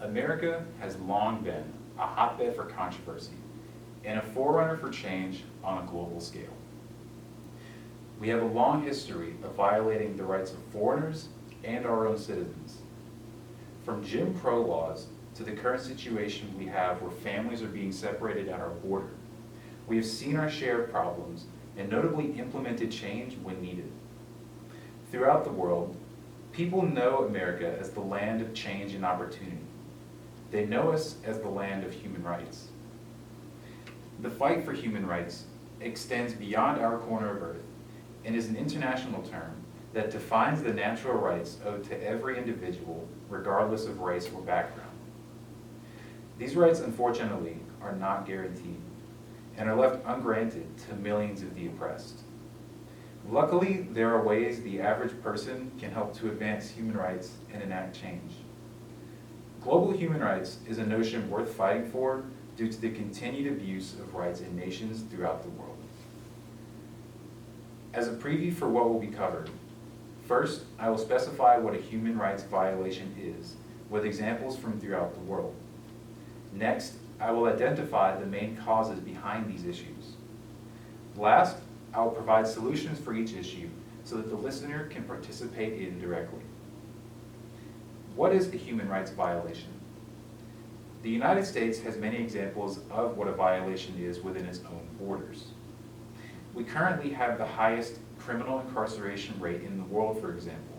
America has long been a hotbed for controversy and a forerunner for change on a global scale. We have a long history of violating the rights of foreigners and our own citizens. From Jim Crow laws to the current situation we have where families are being separated at our border, we have seen our share of problems and notably implemented change when needed. Throughout the world, people know America as the land of change and opportunity. They know us as the land of human rights. The fight for human rights extends beyond our corner of earth and is an international term that defines the natural rights owed to every individual, regardless of race or background. These rights, unfortunately, are not guaranteed and are left ungranted to millions of the oppressed. Luckily, there are ways the average person can help to advance human rights and enact change. Global human rights is a notion worth fighting for due to the continued abuse of rights in nations throughout the world. As a preview for what will be covered, first, I will specify what a human rights violation is, with examples from throughout the world. Next, I will identify the main causes behind these issues. Last, I will provide solutions for each issue so that the listener can participate in directly. What is a human rights violation? The United States has many examples of what a violation is within its own borders. We currently have the highest criminal incarceration rate in the world, for example.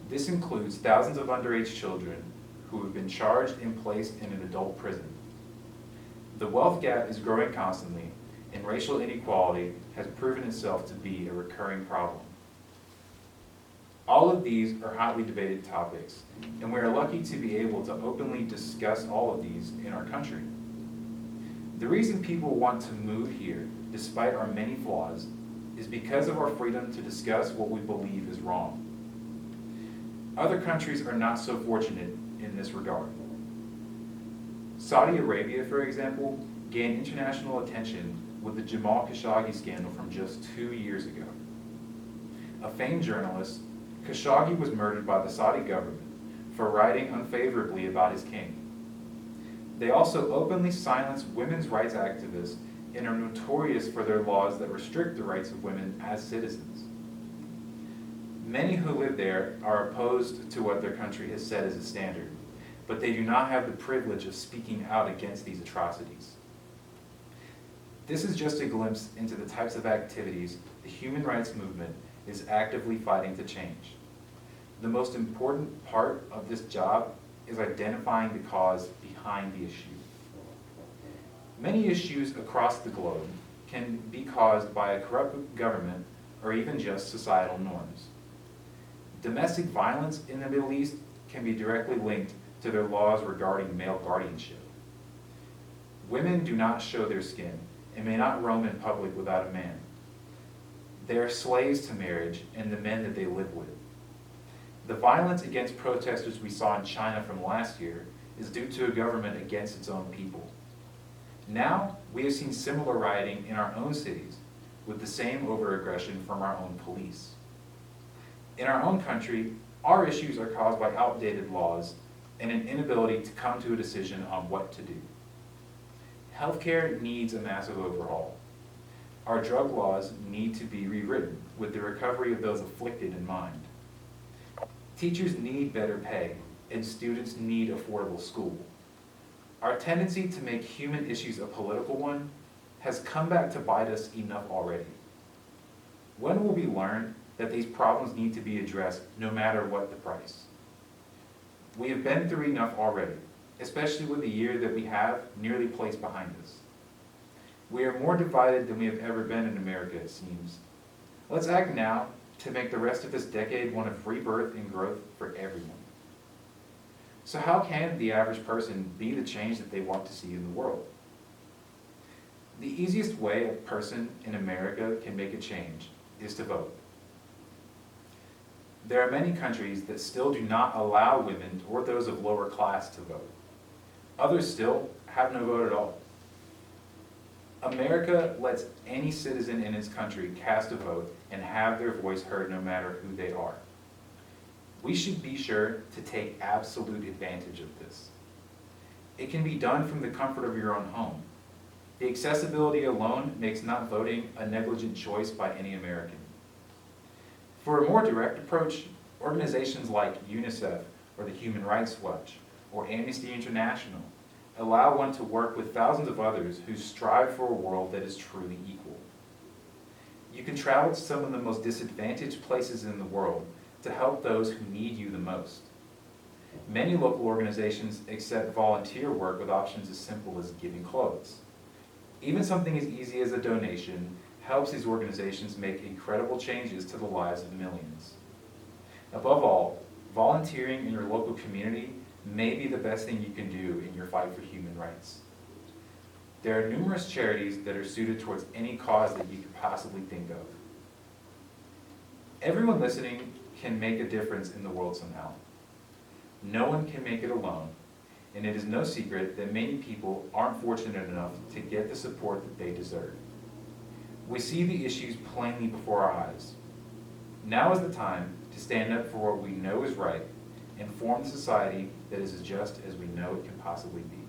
This includes thousands of underage children who have been charged and placed in an adult prison. The wealth gap is growing constantly, and racial inequality has proven itself to be a recurring problem. All of these are hotly debated topics, and we are lucky to be able to openly discuss all of these in our country. The reason people want to move here, despite our many flaws, is because of our freedom to discuss what we believe is wrong. Other countries are not so fortunate in this regard. Saudi Arabia, for example, gained international attention with the Jamal Khashoggi scandal from just 2 years ago. A famed journalist, Khashoggi was murdered by the Saudi government for writing unfavorably about his king. They also openly silence women's rights activists and are notorious for their laws that restrict the rights of women as citizens. Many who live there are opposed to what their country has set as a standard, but they do not have the privilege of speaking out against these atrocities. This is just a glimpse into the types of activities the human rights movement is actively fighting to change. The most important part of this job is identifying the cause behind the issue. Many issues across the globe can be caused by a corrupt government or even just societal norms. Domestic violence in the Middle East can be directly linked to their laws regarding male guardianship. Women do not show their skin and may not roam in public without a man. They are slaves to marriage and the men that they live with. The violence against protesters we saw in China from last year is due to a government against its own people. Now, we have seen similar rioting in our own cities with the same overaggression from our own police. In our own country, our issues are caused by outdated laws and an inability to come to a decision on what to do. Healthcare needs a massive overhaul. Our drug laws need to be rewritten with the recovery of those afflicted in mind. Teachers need better pay, and students need affordable school. Our tendency to make human issues a political one has come back to bite us enough already. When will we learn that these problems need to be addressed no matter what the price? We have been through enough already, especially with the year that we have nearly placed behind us. We are more divided than we have ever been in America, it seems. Let's act now to make the rest of this decade one of rebirth and growth for everyone. So how can the average person be the change that they want to see in the world? The easiest way a person in America can make a change is to vote. There are many countries that still do not allow women or those of lower class to vote. Others still have no vote at all. America lets any citizen in its country cast a vote and have their voice heard no matter who they are. We should be sure to take absolute advantage of this. It can be done from the comfort of your own home. The accessibility alone makes not voting a negligent choice by any American. For a more direct approach, organizations like UNICEF or the Human Rights Watch or Amnesty International allow one to work with thousands of others who strive for a world that is truly equal. You can travel to some of the most disadvantaged places in the world to help those who need you the most. Many local organizations accept volunteer work with options as simple as giving clothes. Even something as easy as a donation helps these organizations make incredible changes to the lives of millions. Above all, volunteering in your local community may be the best thing you can do in your fight for human rights. There are numerous charities that are suited towards any cause that you could possibly think of. Everyone listening can make a difference in the world somehow. No one can make it alone, and it is no secret that many people aren't fortunate enough to get the support that they deserve. We see the issues plainly before our eyes. Now is the time to stand up for what we know is right and form a society that is as just as we know it can possibly be.